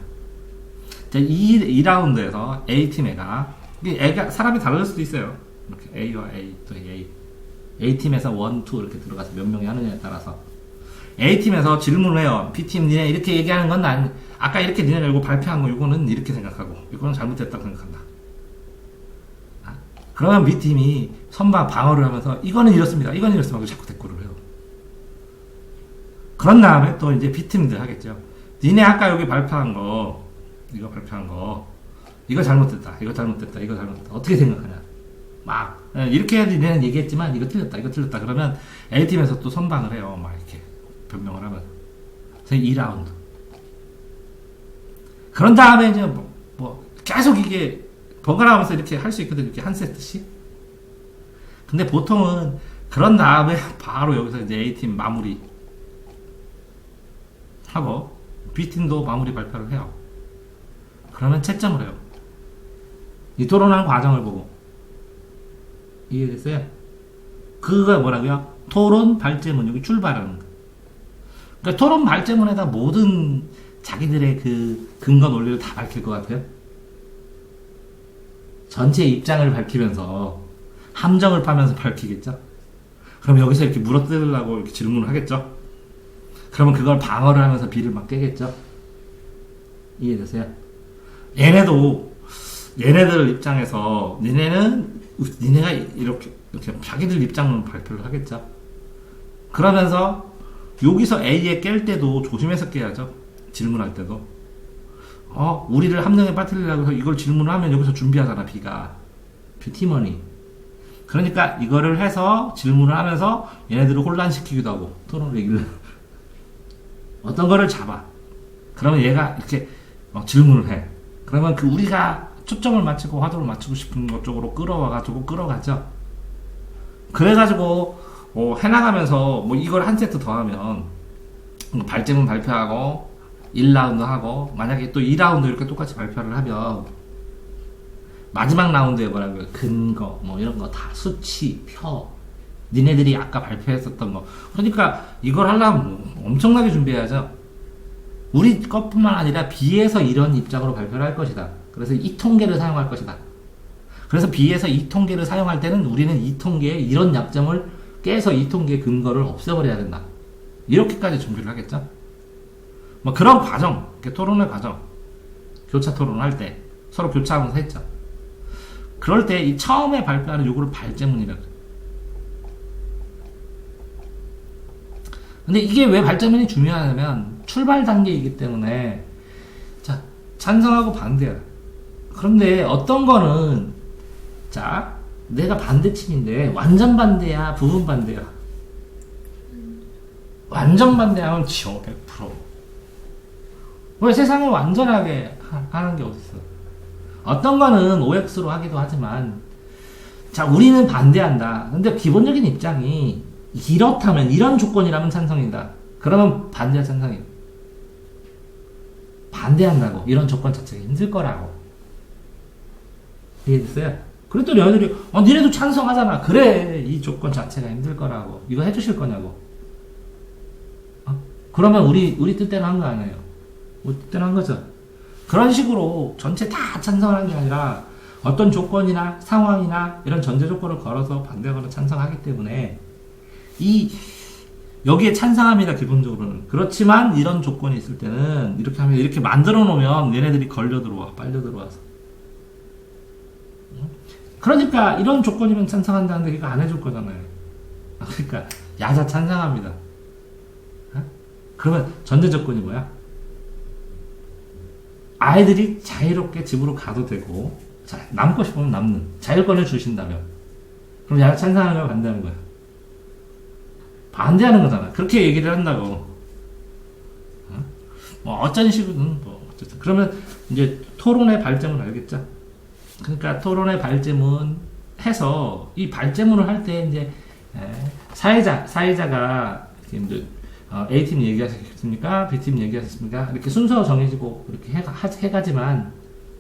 자, 2라운드에서 A팀 애가 사람이 다를 수도 있어요. 이렇게 A와 A 또 A팀에서 1, 2 이렇게 들어가서 몇 명이 하느냐에 따라서 A팀에서 질문을 해요. B팀 니네 이렇게 얘기하는 건 아니, 아까 이렇게 니네가 이거 발표한 거 이거는 이렇게 생각하고 이거는 잘못됐다고 생각한다. 그러면 B팀이 선방 방어를 하면서 이거는 이렇습니다. 이건 이렇습니다. 하고 자꾸 대꾸를 해요. 그런 다음에 또 이제 B팀들 하겠죠. 니네 아까 여기 발표한 거 이거 발표한 거 이거 잘못됐다. 이거 잘못됐다. 이거 잘못됐다. 어떻게 생각하냐. 막 이렇게 해야지 니네는 얘기했지만 이거 틀렸다. 이거 틀렸다. 그러면 A팀에서 또 선방을 해요. 막 이렇게 변명을 하면. 그래서 2라운드. 그런 다음에 이제 뭐 계속 이게 번갈아 가면서 이렇게 할 수 있거든요. 이렇게 한 세트씩. 근데 보통은 그런 다음에 바로 여기서 이제 A팀 마무리 하고 B팀도 마무리 발표를 해요. 그러면 채점을 해요. 이 토론하는 과정을 보고. 이해됐어요? 그거가 뭐라고요? 토론 발제문, 여기 출발하는 거. 그러니까 토론 발제문에다 모든 자기들의 그 근거 논리를 다 밝힐 것 같아요. 전체 입장을 밝히면서 함정을 파면서 밝히겠죠. 그럼 여기서 이렇게 물어뜯으려고 이렇게 질문을 하겠죠. 그러면 그걸 방어를 하면서 비를 막 깨겠죠. 이해되세요? 얘네들 입장에서 니네가 이렇게 자기들 입장을 발표를 하겠죠. 그러면서 여기서 A에 깰 때도 조심해서 깨야죠. 질문할 때도. 우리를 함정에 빠뜨리려고 해서 이걸 질문을 하면 여기서 준비하잖아, B가. B팀원이. 그러니까 이거를 해서 질문을 하면서 얘네들을 혼란시키기도 하고, 토론을 이기려고. 어떤 거를 잡아. 그러면 얘가 이렇게 질문을 해. 그러면 그 우리가 초점을 맞추고 화두를 맞추고 싶은 것 쪽으로 끌어와가지고 끌어가죠. 그래가지고 해나가면서 뭐 이걸 한 세트 더 하면 발제문 발표하고 1라운드 하고 만약에 또 2라운드 이렇게 똑같이 발표를 하면 마지막 라운드에 뭐라고요? 근거 뭐 이런 거 다 수치, 표 니네들이 아까 발표했었던 거. 그러니까 이걸 하려면 엄청나게 준비해야죠. 우리 것뿐만 아니라 B에서 이런 입장으로 발표를 할 것이다. 그래서 이 통계를 사용할 것이다. 그래서 B에서 이 통계를 사용할 때는 우리는 이 통계에 이런 약점을 깨서 이 통계의 근거를 없애버려야 된다. 이렇게까지 준비를 하겠죠. 뭐 그런 과정, 토론의 과정, 교차 토론할 때 서로 교차하면서 했죠. 그럴 때 이 처음에 발표하는 요거를 발제문이라고 해요. 근데 이게 왜 발제문이 중요하냐면 출발 단계이기 때문에 자 찬성하고 반대야. 그런데 어떤 거는 자 내가 반대층인데 완전 반대야 부분 반대야. 완전 반대하면 지워 100%. 왜 세상을 완전하게 하는 게 어딨어. 어떤 거는 OX로 하기도 하지만 자 우리는 반대한다. 근데 기본적인 입장이 이렇다면 이런 조건이라면 찬성이다. 그러면 반대야 찬성이야. 반대한다고 이런 조건 자체가 힘들 거라고. 이해됐어요? 그랬더니 너희들이 니네도 찬성하잖아. 그래 이 조건 자체가 힘들 거라고. 이거 해주실 거냐고. 그러면 우리 뜻대로 한 거 아니에요. 우리 뜻대로 한 거죠. 그런 식으로 전체 다 찬성하는 게 아니라 어떤 조건이나 상황이나 이런 전제 조건을 걸어서 반대하거나 찬성하기 때문에 여기에 찬성합니다 기본적으로는. 그렇지만 이런 조건이 있을 때는 이렇게 하면 이렇게 만들어 놓으면 얘네들이 걸려 들어와 빨려 들어와서. 그러니까 이런 조건이면 찬성한다는데 이거 안 해줄 거잖아요. 그러니까 야자 찬성합니다. 그러면 전제 조건이 뭐야? 아이들이 자유롭게 집으로 가도 되고 자 남고 싶으면 남는 자율권을 주신다면 그럼 야자 찬성하는 거야 반대하는 거야? 반대하는 거잖아. 그렇게 얘기를 한다고. 뭐 어쩐 식으로는 뭐 어쨌든 그러면 이제 토론의 발제문 알겠죠? 그러니까 토론의 발제문 해서 이 발제문을 할 때 이제 사회자가 이제 A팀 얘기하셨습니까? B팀 얘기하셨습니까? 이렇게 순서 정해지고 이렇게 해가지만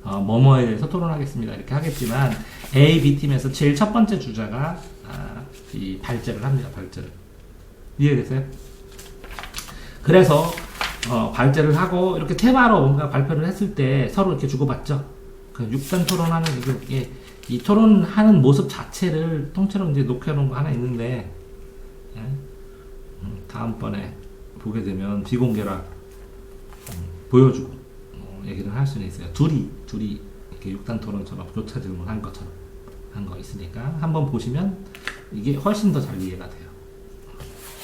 뭐뭐에 대해서 토론하겠습니다. 이렇게 하겠지만 A, B팀에서 제일 첫 번째 주자가 이 발제를 합니다. 발제를. 이해되세요? 그래서 발제를 하고 이렇게 테마로 뭔가 발표를 했을 때 서로 이렇게 주고받죠. 그 6단 토론하는 이게 이 토론하는 모습 자체를 통째로 이제 녹여놓은 거 하나 있는데 다음번에 보게 되면 비공개라 보여주고 얘기를 할 수는 있어요. 둘이 이렇게 육단 토론처럼 교차 질문한 것처럼 한 거 있으니까 한번 보시면 이게 훨씬 더 잘 이해가 돼요.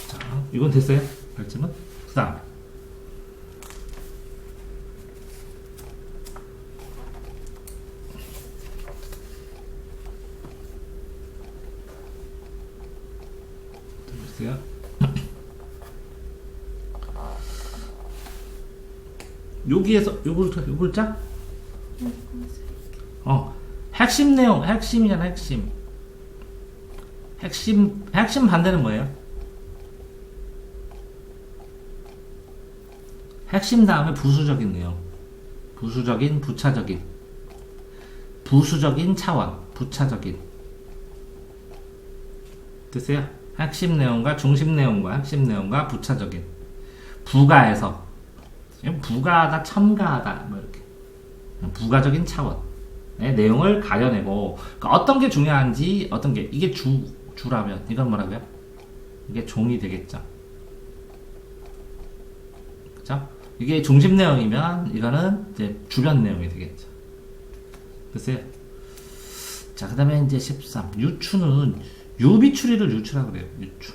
자, 이건 됐어요? 발점은? 그 다음에 보세요. 여기에서 요 글자? 핵심 내용, 핵심이잖아, 핵심. 핵심 반대는 뭐예요? 핵심 다음에 부수적인 내용. 부수적인, 부차적인. 부수적인 차원, 부차적인. 됐어요? 핵심 내용과 중심 내용과 핵심 내용과 부차적인. 부가해서. 부가하다, 첨가하다, 뭐 이렇게. 부가적인 차원의 내용을 가려내고, 그러니까 어떤 게 중요한지, 어떤 게, 이게 주라면, 이건 뭐라고요? 이게 종이 되겠죠. 그쵸? 이게 중심 내용이면, 이거는 이제 주변 내용이 되겠죠. 됐어요? 자, 그 다음에 이제 13. 유추는, 유비추리를 유추라고 그래요, 유추.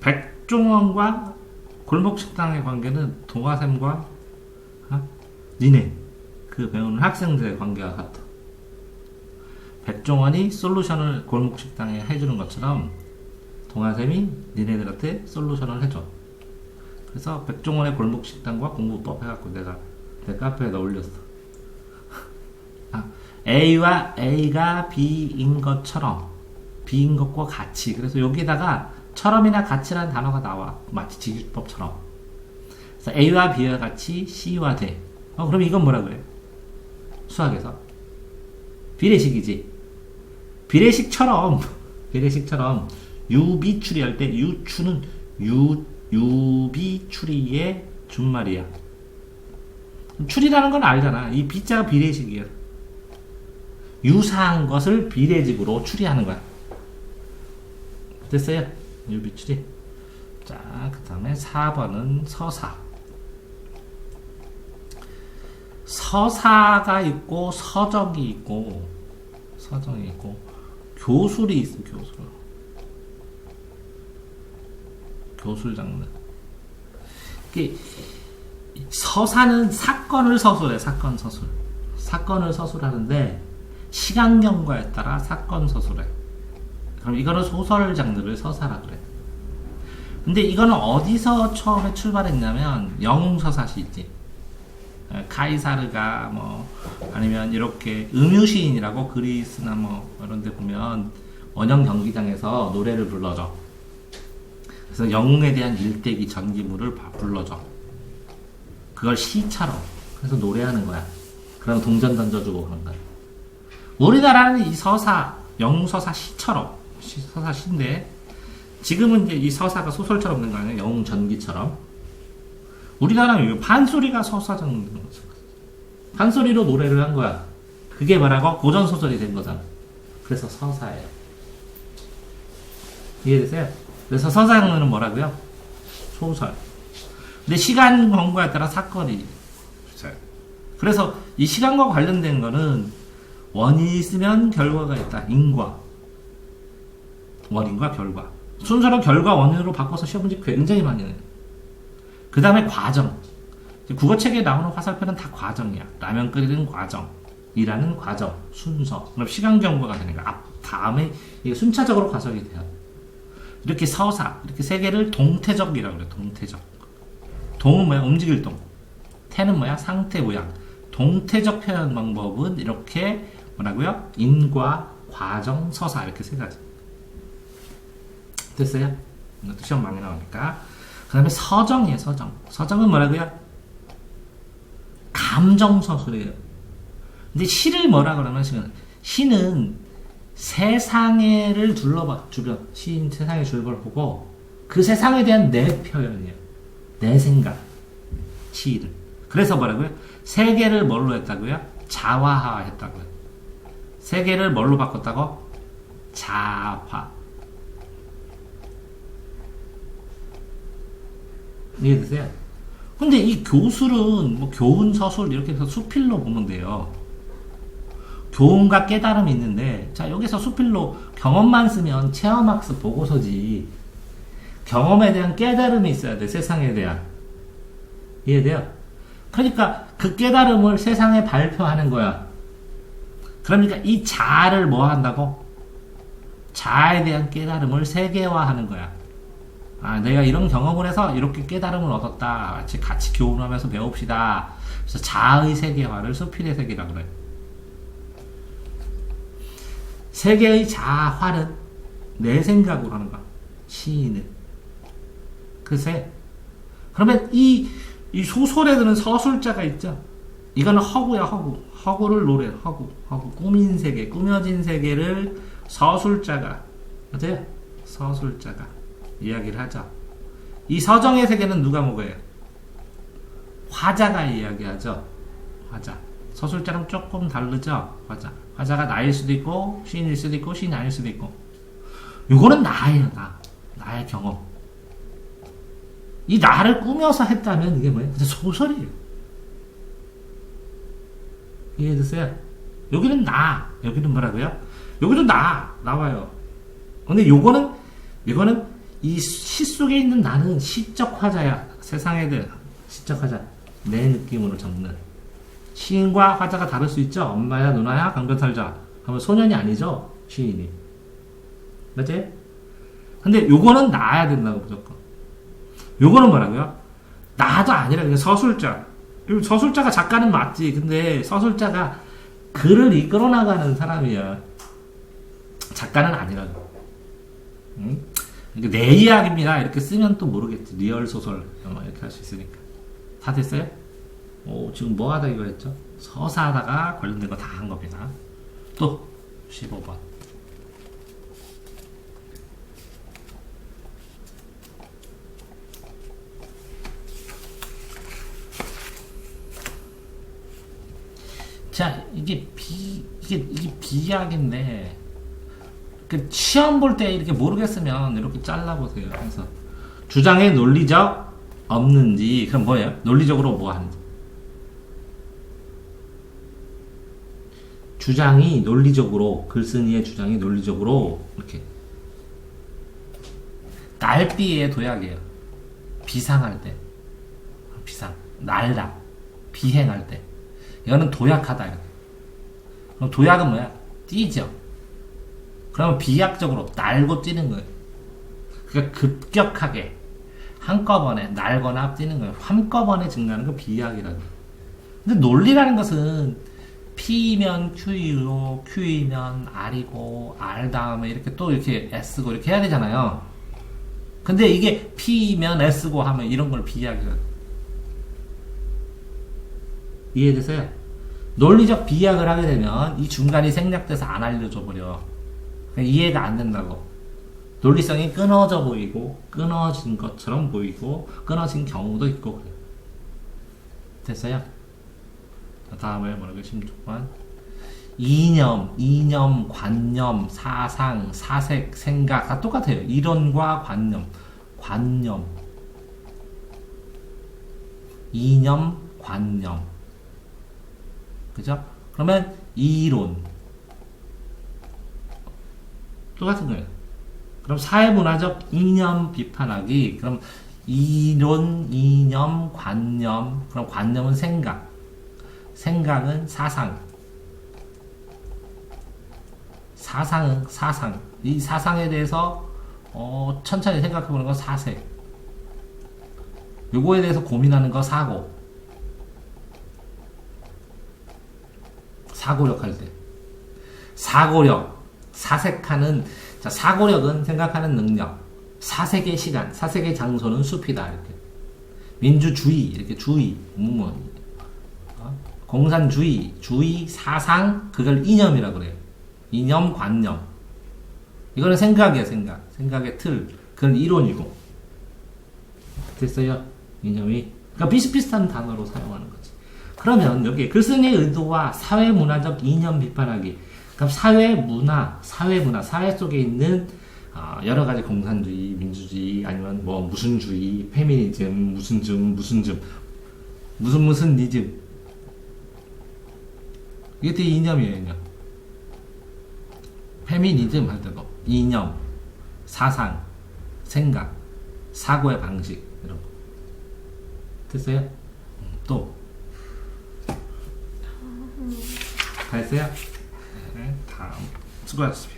백종원과 골목식당의 관계는 동화샘과 니네 그 배우는 학생들의 관계와 같다. 백종원이 솔루션을 골목식당에 해주는 것처럼 동화샘이 니네들한테 솔루션을 해줘. 그래서 백종원의 골목식당과 공부법 해갖고 내가 내 카페에다 올렸어. A와 A가 B인 것처럼 B인 것과 같이. 그래서 여기다가 처럼이나 같이라는 단어가 나와. 마치 지기법처럼. 그래서 A와 B와 같이 C와 대. 그럼 이건 뭐라고 해요? 수학에서. 비례식이지. 비례식처럼 유비 추리할 때 유추는 유비 추리의 준말이야. 추리라는 건 알잖아. 이 B자가 비례식이야. 유사한 것을 비례식으로 추리하는 거야. 됐어요? 유비추리. 자, 그 다음에 4번은 서사. 서사가 있고, 서적이 있고, 교술이 있어, 교술 장르. 서사는 사건을 서술해, 사건을 서술하는데, 시간경과에 따라 사건 서술해. 그럼 이거는 소설 장르를 서사라 그래. 근데 이거는 어디서 처음에 출발했냐면 영웅서사시 있지. 카이사르가 뭐 아니면 이렇게 음유시인이라고 그리스나 뭐 이런 데 보면 원형 경기장에서 노래를 불러줘. 그래서 영웅에 대한 일대기 전기물을 불러줘. 그걸 시처럼. 그래서 노래하는 거야. 그럼 동전 던져주고 그런 거야. 우리나라는 이 서사, 영웅서사 시처럼 서사 시인데 지금은 이제 이 서사가 소설처럼 된 거 아니야? 영웅 전기처럼. 우리나라는 판소리가 서사장 된 거죠. 판소리로 노래를 한 거야. 그게 뭐라고? 고전소설이 된 거잖아. 그래서 서사예요. 이해되세요? 그래서 서사 장르는 뭐라고요? 소설. 근데 시간 경과에 따라 사건이 있어요. 그래서 이 시간과 관련된 거는 원인이 있으면 결과가 있다. 인과. 원인과 결과. 순서로 결과 원인으로 바꿔서 시험 문제 굉장히 많이 내요. 그 다음에 과정. 국어책에 나오는 화살표는 다 과정이야. 라면 끓이는 과정. 일하는 과정. 순서. 그럼 시간 경과가 되니까 다음에 이게 순차적으로 과정이 돼요. 이렇게 서사. 이렇게 세 개를 동태적이라고 그래요. 동태적. 동은 뭐야? 움직일 동. 태는 뭐야? 상태 모양. 동태적 표현 방법은 이렇게 뭐라고요? 인과, 과정, 서사 이렇게 세 가지. 됐어요? 이것도 시험 많이 나오니까. 그 다음에 서정이에요. 서정은 뭐라고요? 감정서술이에요. 근데 시를 뭐라 그러면 시는 세상을 둘러봐. 주변. 시인 세상의 주변을 보고 그 세상에 대한 내 표현이에요. 내 생각. 시를. 그래서 뭐라고요? 세계를 뭘로 했다고요? 자화했다고요. 세계를 뭘로 바꿨다고? 자화. 이해되세요? 근데 이 교술은 뭐 교훈, 서술 이렇게 해서 수필로 보면 돼요. 교훈과 깨달음이 있는데, 자, 여기서 수필로 경험만 쓰면 체험학습 보고서지, 경험에 대한 깨달음이 있어야 돼, 세상에 대한. 이해돼요? 그러니까 그 깨달음을 세상에 발표하는 거야. 그러니까 이 자아를 뭐 한다고? 자아에 대한 깨달음을 세계화하는 거야. 아, 내가 이런 경험을 해서 이렇게 깨달음을 얻었다. 같이 교훈하면서 배웁시다. 그래서 자아의 세계화를 수필의 세계라고 그래. 세계의 자아화는 내 생각으로 하는 거야. 시인은. 글쎄. 그러면 이 소설에 드는 서술자가 있죠. 이거는 허구야, 허구. 허구를 노래, 허구. 꾸민 세계, 꾸며진 세계를 서술자가, 맞아요? 서술자가 이야기를 하죠. 이 서정의 세계는 누가 먹어요? 화자가 이야기하죠. 화자. 서술자랑 조금 다르죠? 화자. 화자가 나일 수도 있고, 시인일 수도 있고, 시인이 아닐 수도 있고. 요거는 나예요, 나. 나의 경험. 이 나를 꾸며서 했다면 이게 뭐예요? 소설이에요. 이해되세요? 여기는 나. 여기는 뭐라고요? 여기도 나와요. 근데 이거는 이 시 속에 있는 나는 시적 화자야. 세상에 대한 시적 화자. 내 느낌으로 적는. 시인과 화자가 다를 수 있죠? 엄마야, 누나야, 강변살자. 하면 소년이 아니죠? 시인이. 맞지? 근데 요거는 나야 된다고 무조건. 요거는 뭐라고요? 나도 아니라 그냥 서술자. 서술자가 작가는 맞지. 근데 서술자가 글을 이끌어 나가는 사람이야. 작가는 아니라고. 응? 내 이야기입니다. 이렇게 쓰면 또 모르겠지. 리얼 소설 이렇게 할 수 있으니까. 다 됐어요? 지금 뭐 하다 이거 했죠? 서사하다가 관련된 거 다 한 겁니다. 또 15번. 자, 이게 비약인데, 그 시험 볼 때 이렇게 모르겠으면 이렇게 잘라보세요. 그래서 주장의 논리적 없는지, 그럼 뭐예요? 논리적으로 뭐 하는지. 주장이 논리적으로, 글쓴이의 주장이 논리적으로, 이렇게. 날비의 도약이에요. 비상할 때. 비상. 날라. 비행할 때. 이거는 도약하다. 이렇게. 그럼 도약은 뭐야? 뛰죠. 그러면 비약적으로 날고 뛰는 거예요. 그러니까 급격하게 한꺼번에 날거나 뛰는 거예요. 한꺼번에 증가하는 거 비약이라고. 근데 논리라는 것은 P면 Q이고 Q이면 R이고 R 다음에 이렇게 또 이렇게 S고 이렇게 해야 되잖아요. 근데 이게 P면 S고 하면 이런 걸 비약이라고. 이해되세요? 논리적 비약을 하게 되면 이 중간이 생략돼서 안 알려줘 버려. 이해가 안 된다고. 논리성이 끊어져 보이고, 끊어진 것처럼 보이고, 끊어진 경우도 있고, 그래요. 됐어요? 다음에 뭐라고 16번. 이념, 관념, 사상, 사색, 생각, 다 똑같아요. 이론과 관념. 이념, 관념. 그죠? 그러면 이론. 똑같은 거예요. 그럼 사회문화적 이념 비판하기. 그럼 이론, 이념, 관념. 그럼 관념은 생각. 생각은 사상. 사상은 사상. 이 사상에 대해서 천천히 생각해보는 거 사색. 요거에 대해서 고민하는 거 사고. 사고력 할 때. 사고력. 사색하는, 자, 사고력은 생각하는 능력. 사색의 시간. 사색의 장소는 숲이다. 이렇게. 민주주의. 이렇게 주의. 공산주의. 주의, 사상. 그걸 이념이라고 그래요. 이념, 관념. 이거는 생각이야, 생각. 생각의 틀. 그건 이론이고. 됐어요? 이념이. 그러니까 비슷비슷한 단어로 사용하는 거지. 그러면 여기 글쓴이의 의도와 사회문화적 이념 비판하기. 그럼 사회 속에 있는 여러 가지 공산주의, 민주주의, 아니면 뭐 무슨 주의, 페미니즘, 무슨 니즘. 이게 다 이념이에요, 이념. 페미니즘 할 때도 이념, 사상, 생각, 사고의 방식 이런 거. 됐어요? 또 다 했어요? 네, 다음 수고하셨습니다.